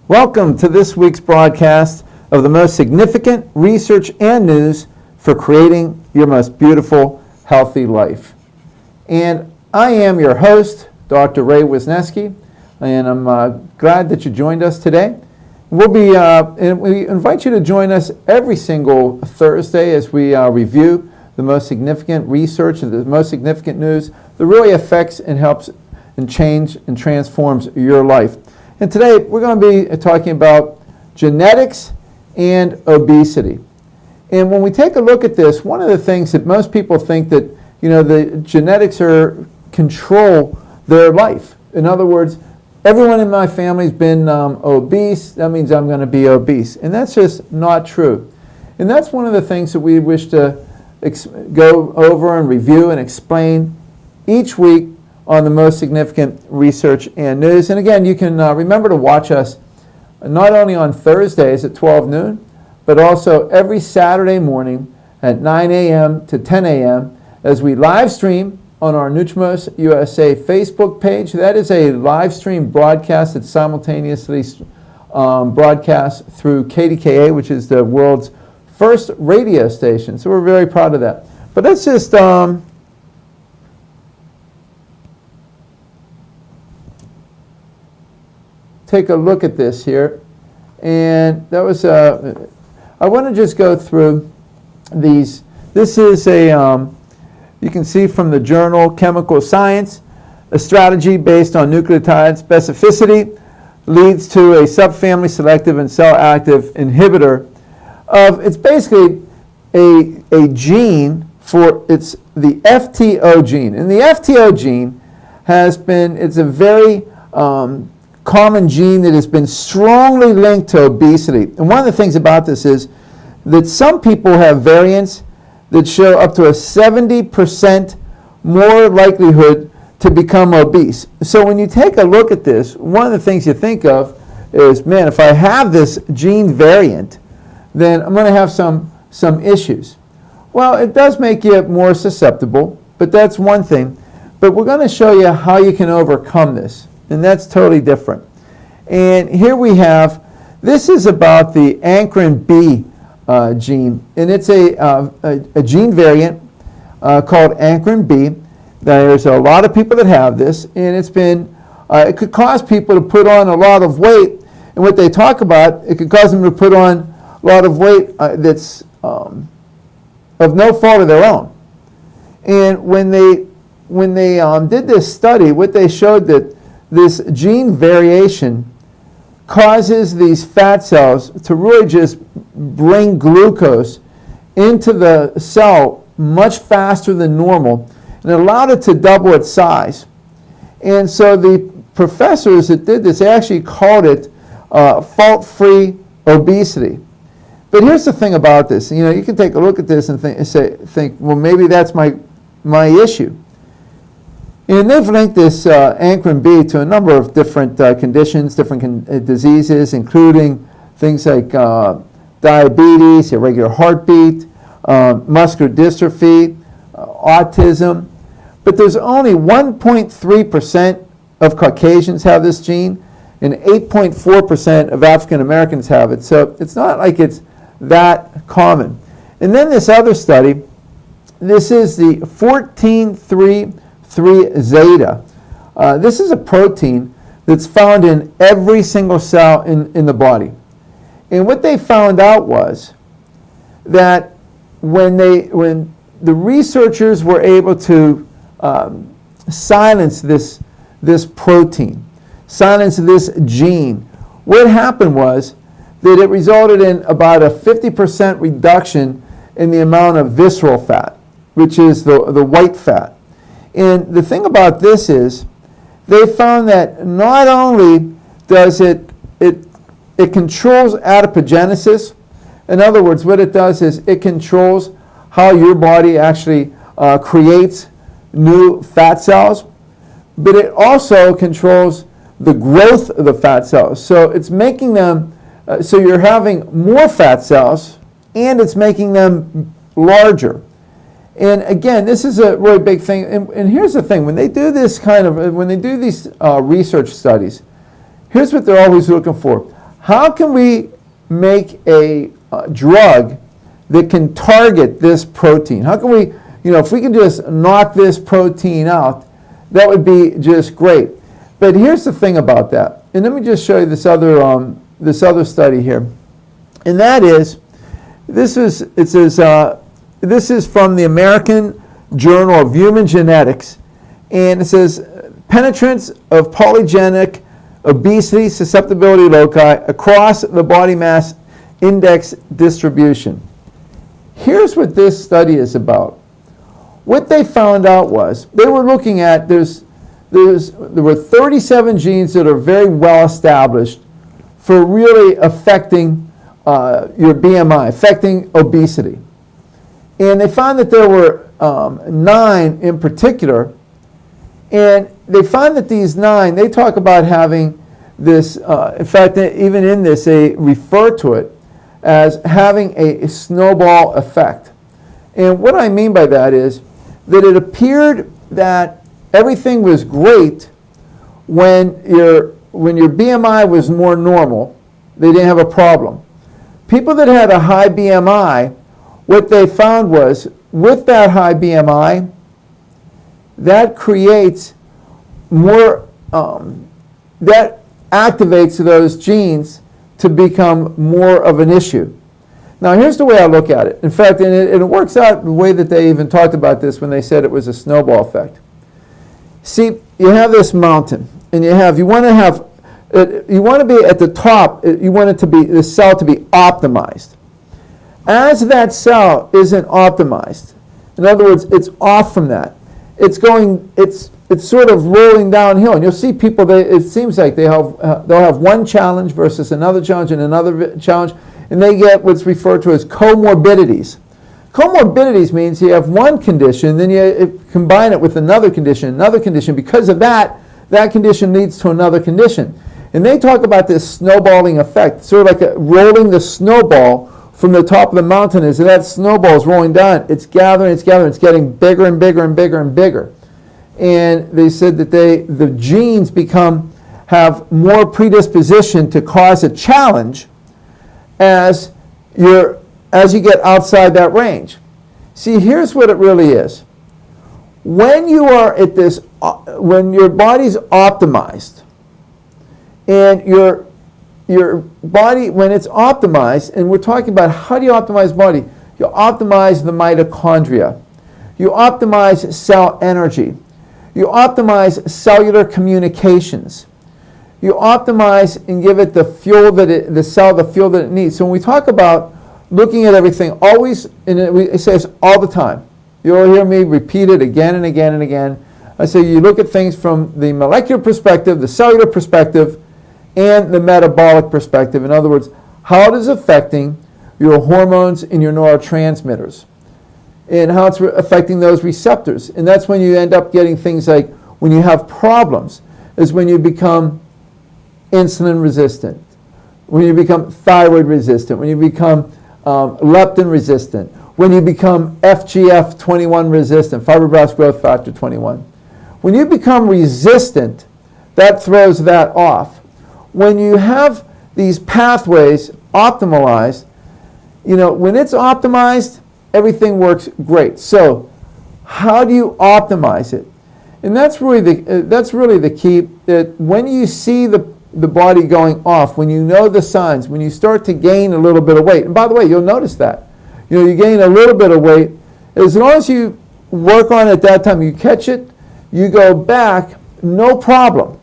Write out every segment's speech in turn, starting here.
Welcome to this week's broadcast of the most significant research and news for creating your most beautiful, healthy life. And I am your host, Dr. Ray Wisniewski, and I'm glad that you joined us today. And we invite you to join us every single Thursday as we review the most significant research and the most significant news that really affects and helps and change and transforms your life. And today we're going to be talking about genetics and obesity. And when we take a look at this, one of the things that most people think that, the genetics control their life. In other words, everyone in my family's been obese, that means I'm going to be obese. And that's just not true. And that's one of the things that we wish to go over and review and explain each week on the most significant research and news. And again, you can remember to watch us not only on Thursdays at 12 noon, but also every Saturday morning at 9 a.m. to 10 a.m. as we live stream on our NutriMost USA Facebook page. That is a live stream broadcast that simultaneously broadcasts through KDKA, which is the world's first radio station. So we're very proud of that. But let's just take a look at this here. And that was, I want to just go through these. This is you can see from the journal Chemical Science, a strategy based on nucleotide specificity leads to a subfamily selective and cell-active inhibitor of, it's basically a gene it's the FTO gene. And the FTO gene it's a very common gene that has been strongly linked to obesity. And one of the things about this is that some people have variants that show up to a 70% more likelihood to become obese. So when you take a look at this, one of the things you think of is, man, if I have this gene variant, then I'm going to have some issues. Well, it does make you more susceptible, but that's one thing. But we're going to show you how you can overcome this. And that's totally different. And here we have, this is about the ankyrin B gene. And it's a gene variant called ankyrin B. There's a lot of people that have this. And it could cause people to put on a lot of weight. And what they talk about, it could cause them to put on a lot of weight that's of no fault of their own. And when they did this study, what they showed that this gene variation causes these fat cells to really just bring glucose into the cell much faster than normal, and it allowed it to double its size. And so the professors that did this, they actually called it fault-free obesity. But here's the thing about this. You can take a look at this and think, well, maybe that's my issue. And they've linked this ankyrin B to a number of different conditions, different diseases, including things like diabetes, irregular heartbeat, muscular dystrophy, autism. But there's only 1.3% of Caucasians have this gene, and 8.4% of African Americans have it. So it's not like it's that common. And then this other study, this is the 14-3 zeta. This is a protein that's found in every single cell in the body. And what they found out was that when the researchers were able to silence this protein, silence this gene, what happened was that it resulted in about a 50% reduction in the amount of visceral fat, which is the white fat. And the thing about this is they found that not only does it controls adipogenesis. In other words, what it does is it controls how your body actually creates new fat cells, but it also controls the growth of the fat cells. So it's making them, so you're having more fat cells, and it's making them larger. And again, this is a really big thing. And here's the thing: when they do this when they do these research studies, here's what they're always looking for: how can we make a drug that can target this protein? How can we, if we can just knock this protein out, that would be just great. But here's the thing about that. And let me just show you this other study here. And that is, this is from the American Journal of Human Genetics. And it says, penetrance of polygenic obesity susceptibility loci across the body mass index distribution. Here's what this study is about. What they found out was, they were looking at, there were 37 genes that are very well established for really affecting your BMI, affecting obesity. And they found that there were 9 in particular, and they found that these 9, they talk about having this, in fact, even in this, they refer to it as having a snowball effect. And what I mean by that is that it appeared that everything was great when your BMI was more normal. They didn't have a problem. People that had a high BMI, what they found was, with that high BMI, that creates more, that activates those genes to become more of an issue. Now here's the way I look at it. In fact, and it works out the way that they even talked about this when they said it was a snowball effect. See, you have this mountain, and you want to be at the top, you want it to be, the cell to be optimized. As that cell isn't optimized, in other words, it's off from that, it's sort of rolling downhill. And you'll see people, it seems like they'll have one challenge versus another challenge and another challenge, and they get what's referred to as comorbidities. Comorbidities means you have one condition, then you combine it with another condition. Because of that condition leads to another condition. And they talk about this snowballing effect, sort of like rolling the snowball from the top of the mountain. As that snowball is rolling down, it's gathering, it's getting bigger and bigger and bigger and bigger. And they said that the genes have more predisposition to cause a challenge as you get outside that range. See, here's what it really is. When you are at this, when your body's optimized, and your body, when it's optimized, and we're talking about how do you optimize body? You optimize the mitochondria. You optimize cell energy. You optimize cellular communications. You optimize and give it the fuel the cell the fuel that it needs. So when we talk about looking at everything, always, and we say this all the time. You'll hear me repeat it again and again and again. I say you look at things from the molecular perspective, the cellular perspective, and the metabolic perspective. In other words, how it is affecting your hormones and your neurotransmitters, and how it's affecting those receptors. And that's when you end up getting things like, when you have problems, is when you become insulin resistant, when you become thyroid resistant, when you become leptin resistant, when you become FGF21 resistant, fibroblast growth factor 21. When you become resistant, that throws that off. When you have these pathways optimized, when it's optimized, everything works great. So how do you optimize it? And that's really the key, that when you see the body going off, when you know the signs, when you start to gain a little bit of weight, and by the way, you'll notice that. You gain a little bit of weight, as long as you work on it at that time, you catch it, you go back, no problem.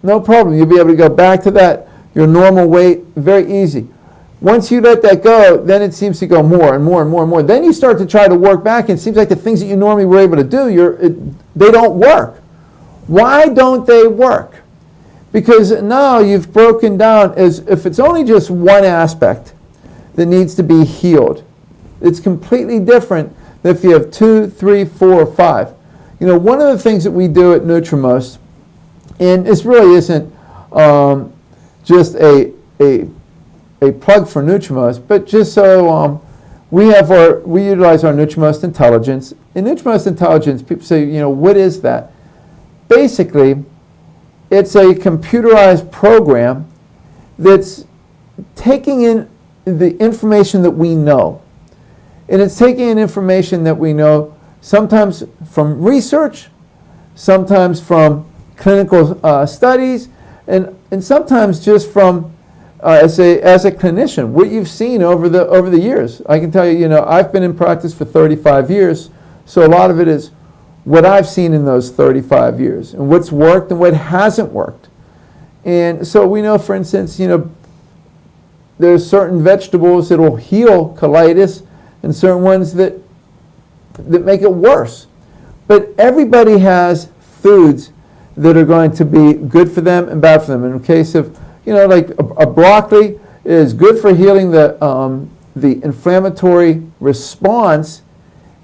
No problem. You'll be able to go back to your normal weight, very easy. Once you let that go, then it seems to go more and more and more and more. Then you start to try to work back, and it seems like the things that you normally were able to do, they don't work. Why don't they work? Because now you've broken down, as if it's only just one aspect that needs to be healed. It's completely different than if you have 2, 3, 4, 5. One of the things that we do at NutriMost, and this really isn't just a plug for NutriMost, but just so we utilize our NutriMost Intelligence. In NutriMost Intelligence, people say, what is that? Basically, it's a computerized program that's taking in the information that we know. And it's taking in information that we know sometimes from research, sometimes from clinical studies, and sometimes just from as a clinician, what you've seen over the years. I can tell you, I've been in practice for 35 years, so a lot of it is what I've seen in those 35 years and what's worked and what hasn't worked. And so we know, for instance, there's certain vegetables that will heal colitis and certain ones that make it worse. But everybody has foods that are going to be good for them and bad for them. In the case of, like a broccoli is good for healing the inflammatory response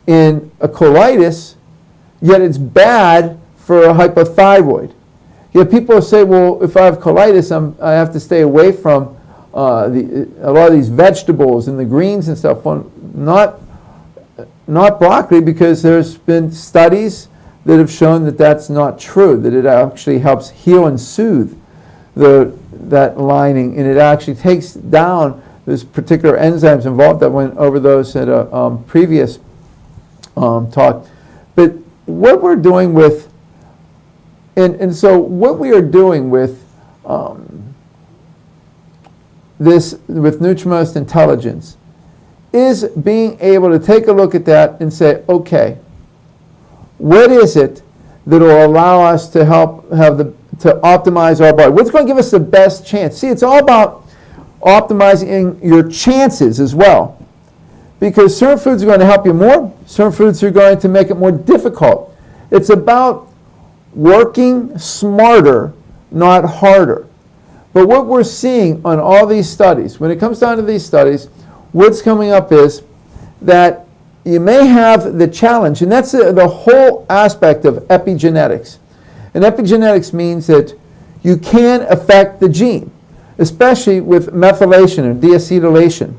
in a colitis, yet it's bad for a hypothyroid. Yet people say, well, if I have colitis, I have to stay away from a lot of these vegetables and the greens and stuff. Well, not broccoli, because there's been studies that have shown that that's not true, that it actually helps heal and soothe that lining, and it actually takes down those particular enzymes involved. That went over those at a previous talk. But what we're doing with, and so what we are doing with this, with NutriMost Intelligence, is being able to take a look at that and say, okay, what is it that will allow us to help to optimize our body? What's going to give us the best chance? See, it's all about optimizing your chances as well, because certain foods are going to help you more, certain foods are going to make it more difficult. It's about working smarter, not harder. But what we're seeing on all these studies, when it comes down to these studies, what's coming up is that you may have the challenge, and that's the whole aspect of epigenetics. And epigenetics means that you can affect the gene, especially with methylation or deacetylation.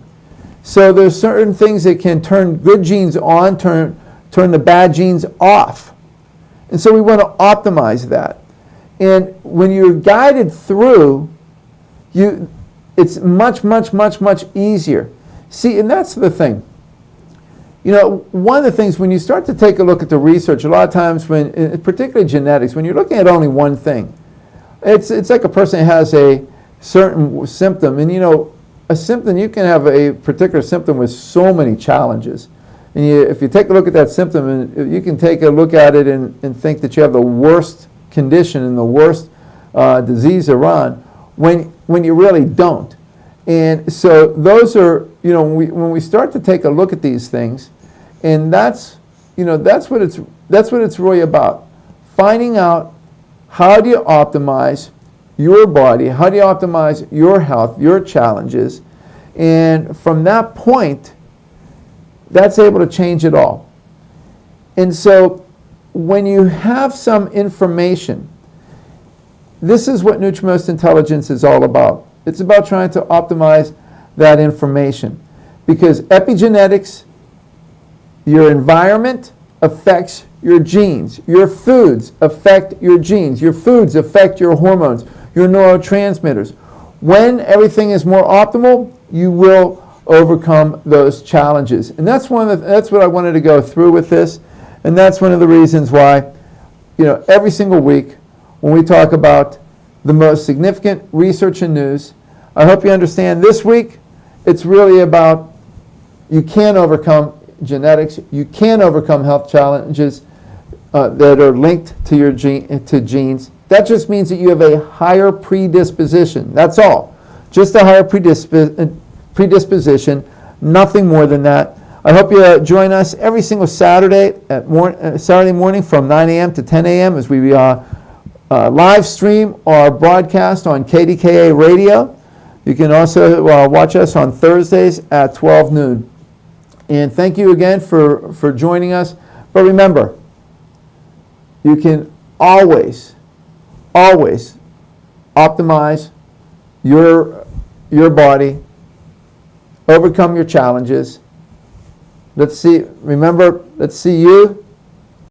So there's certain things that can turn good genes on, turn the bad genes off. And so we want to optimize that. And when you're guided through, it's much, much, much, much easier. See, and that's the thing. One of the things, when you start to take a look at the research, a lot of times, particularly genetics, when you're looking at only one thing, it's like a person has a certain symptom. And a symptom, you can have a particular symptom with so many challenges. And if you take a look at that symptom, and you can take a look at it and think that you have the worst condition and the worst disease around, when you really don't. And so those are, when we start to take a look at these things, and that's what it's really about. Finding out, how do you optimize your body, how do you optimize your health, your challenges, and from that point, that's able to change it all. And so when you have some information, this is what NutriMost Intelligence is all about. It's about trying to optimize that information, because epigenetics, your environment affects your genes. Your foods affect your genes. Your foods affect your hormones, your neurotransmitters. When everything is more optimal, you will overcome those challenges. And that's what I wanted to go through with this. And that's one of the reasons why, every single week when we talk about the most significant research and news, I hope you understand this week, it's really about, you can overcome genetics, you can overcome health challenges that are linked to your genes. That just means that you have a higher predisposition. That's all. Just a higher predisposition, nothing more than that. I hope you join us every single Saturday Saturday morning from 9 a.m. to 10 a.m. as we live stream our broadcast on KDKA Radio. You can also watch us on Thursdays at 12 noon. And thank you again for joining us. But remember, you can always optimize your body, overcome your challenges. Let's see you